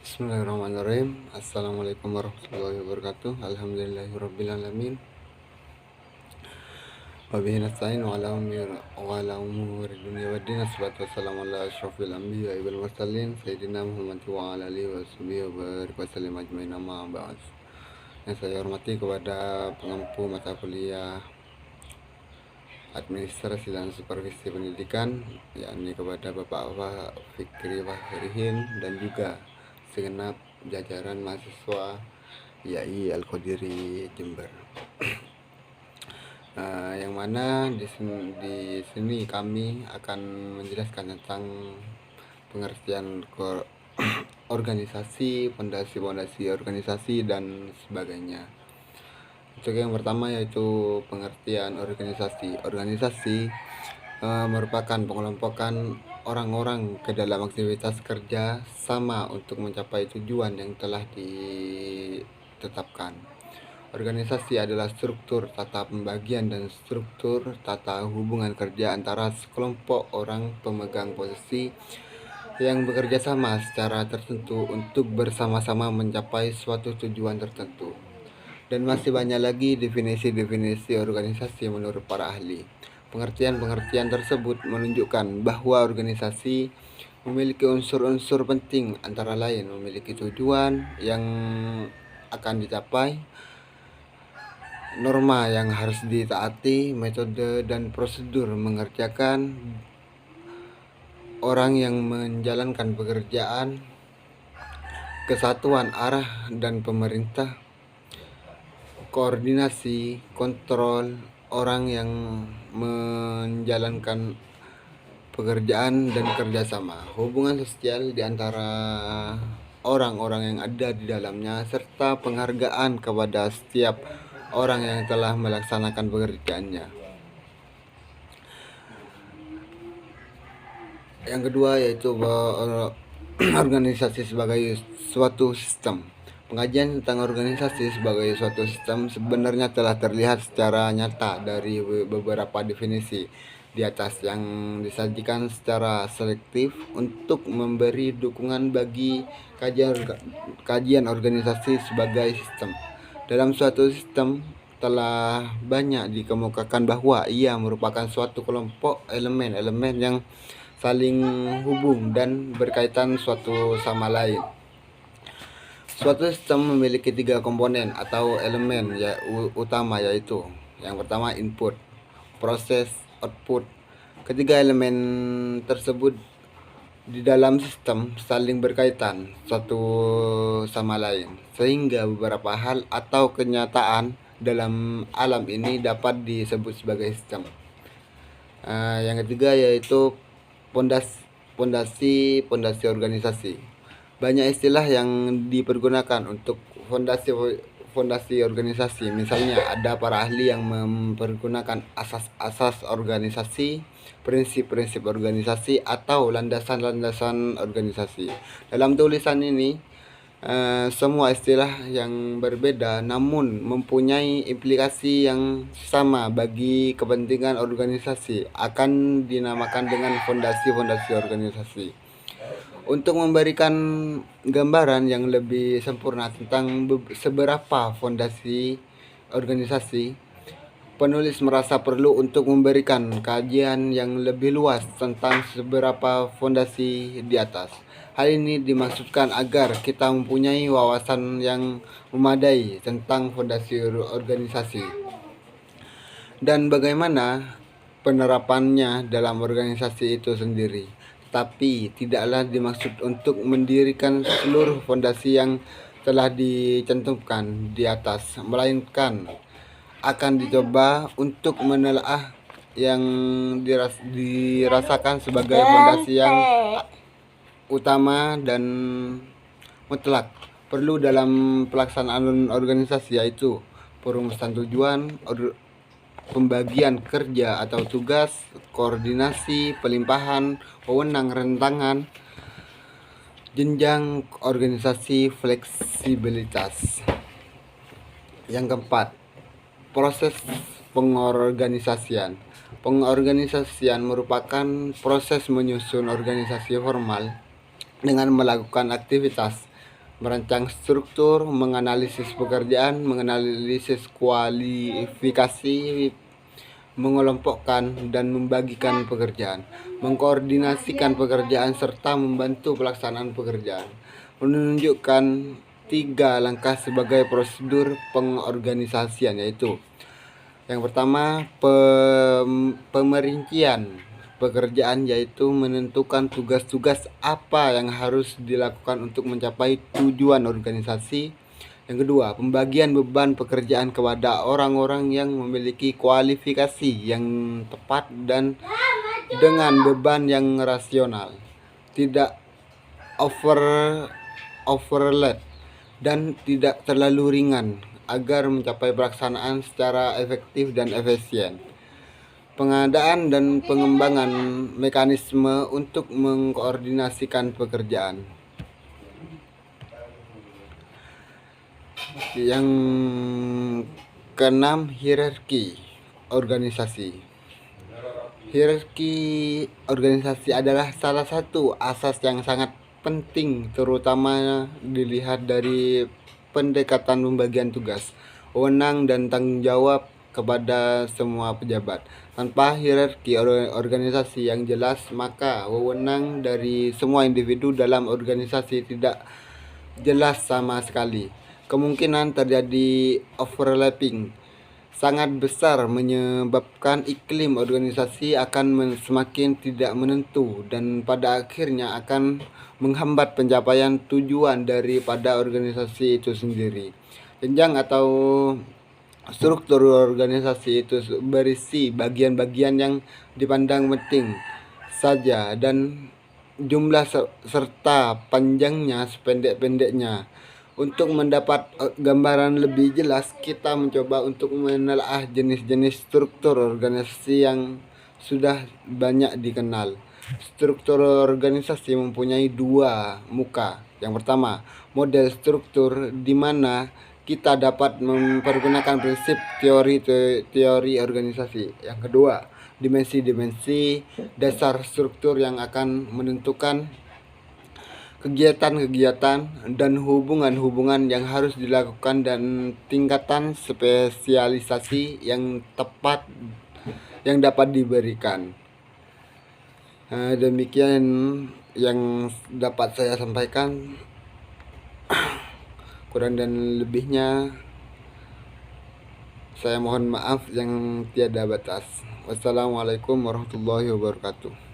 Bismillahirrahmanirrahim. Assalamualaikum warahmatullahi wabarakatuh. Alhamdulillahirrabbilalamin. Wabihi nasta'in wa ala umuri dunya waddin. Assalatu wassalamu ala asyrafil anbiya wal mursalin sayyidina Muhammad wa ala alihi wa sahbihi wa barik wa sallim ajmain, amma ba'd. Yang saya hormati kepada pengampu mata kuliah Administrasi dan Supervisi Pendidikan, yakni kepada Bapak Fikri Fahrihin dan juga segenap jajaran mahasiswa YAI Al-Qadiri Jember. Yang mana di sini kami akan menjelaskan tentang pengertian organisasi, fondasi organisasi dan sebagainya. Untuk yang pertama yaitu pengertian organisasi. Organisasi merupakan pengelompokan orang-orang ke dalam aktivitas kerja sama untuk mencapai tujuan yang telah ditetapkan. Organisasi adalah struktur tata pembagian dan struktur tata hubungan kerja antara sekelompok orang pemegang posisi yang bekerja sama secara tertentu untuk bersama-sama mencapai suatu tujuan tertentu. Dan masih banyak lagi definisi-definisi organisasi menurut para ahli. Pengertian-pengertian tersebut menunjukkan bahwa organisasi memiliki unsur-unsur penting, antara lain memiliki tujuan yang akan dicapai, norma yang harus ditaati, metode dan prosedur mengerjakan, orang yang menjalankan pekerjaan, kesatuan arah dan pemerintah, koordinasi, kontrol, orang yang menjalankan pekerjaan dan kerjasama, hubungan sosial di antara orang-orang yang ada di dalamnya, serta penghargaan kepada setiap orang yang telah melaksanakan pekerjaannya. Yang kedua yaitu organisasi sebagai suatu sistem. Pengajian tentang organisasi sebagai suatu sistem sebenarnya telah terlihat secara nyata dari beberapa definisi di atas yang disajikan secara selektif untuk memberi dukungan bagi kajian organisasi sebagai sistem. Dalam suatu sistem telah banyak dikemukakan bahwa ia merupakan suatu kelompok elemen-elemen yang saling hubung dan berkaitan suatu sama lain. Suatu sistem memiliki 3 komponen atau elemen utama, yaitu yang pertama input, proses, output. Ketiga elemen tersebut di dalam sistem saling berkaitan satu sama lain, sehingga beberapa hal atau kenyataan dalam alam ini dapat disebut sebagai sistem. Yang ketiga yaitu fondasi organisasi. Banyak istilah yang dipergunakan untuk fondasi organisasi. Misalnya ada para ahli yang mempergunakan asas-asas organisasi, prinsip-prinsip organisasi, atau landasan-landasan organisasi. Dalam tulisan ini semua istilah yang berbeda namun mempunyai implikasi yang sama bagi kepentingan organisasi akan dinamakan dengan fondasi-fondasi organisasi. Untuk memberikan gambaran yang lebih sempurna tentang seberapa fondasi organisasi, penulis merasa perlu untuk memberikan kajian yang lebih luas tentang seberapa fondasi di atas. Hal ini dimaksudkan agar kita mempunyai wawasan yang memadai tentang fondasi organisasi dan bagaimana penerapannya dalam organisasi itu sendiri. Tapi tidaklah dimaksud untuk mendirikan seluruh fondasi yang telah dicantumkan di atas, melainkan akan dicoba untuk menelaah yang dirasakan sebagai fondasi yang utama dan mutlak perlu dalam pelaksanaan organisasi, yaitu perumusan tujuan, pembagian kerja atau tugas, koordinasi, pelimpahan wewenang, rentangan, jenjang organisasi, fleksibilitas. Yang keempat, proses pengorganisasian. Pengorganisasian merupakan proses menyusun organisasi formal dengan melakukan aktivitas merancang struktur, menganalisis pekerjaan, menganalisis kualifikasi, mengelompokkan dan membagikan pekerjaan, mengkoordinasikan pekerjaan serta membantu pelaksanaan pekerjaan, menunjukkan 3 langkah sebagai prosedur pengorganisasian, yaitu yang pertama pemerincian pekerjaan, yaitu menentukan tugas-tugas apa yang harus dilakukan untuk mencapai tujuan organisasi. Yang kedua, pembagian beban pekerjaan kepada orang-orang yang memiliki kualifikasi yang tepat dan dengan beban yang rasional, tidak overload dan tidak terlalu ringan, agar mencapai pelaksanaan secara efektif dan efisien. Pengadaan dan pengembangan mekanisme untuk mengkoordinasikan pekerjaan. Yang keenam, hierarki organisasi. Hierarki organisasi adalah salah satu asas yang sangat penting, terutama dilihat dari pendekatan pembagian tugas, wewenang dan tanggung jawab kepada semua pejabat. Tanpa hierarki organisasi yang jelas, maka wewenang dari semua individu dalam organisasi tidak jelas sama sekali. Kemungkinan terjadi overlapping sangat besar, menyebabkan iklim organisasi akan semakin tidak menentu dan pada akhirnya akan menghambat pencapaian tujuan daripada organisasi itu sendiri. Jenjang atau struktur organisasi itu berisi bagian-bagian yang dipandang penting saja dan jumlah serta panjangnya sependek-pendeknya. Untuk mendapat gambaran lebih jelas, kita mencoba untuk menelaah jenis-jenis struktur organisasi yang sudah banyak dikenal. Struktur organisasi mempunyai 2 muka. Yang pertama, model struktur, di mana kita dapat mempergunakan prinsip teori organisasi. Yang kedua, dimensi-dimensi dasar struktur yang akan menentukan kegiatan-kegiatan dan hubungan-hubungan yang harus dilakukan dan tingkatan spesialisasi yang tepat yang dapat diberikan. Demikian yang dapat saya sampaikan. Kurang dan lebihnya saya mohon maaf yang tiada batas. Wassalamualaikum warahmatullahi wabarakatuh.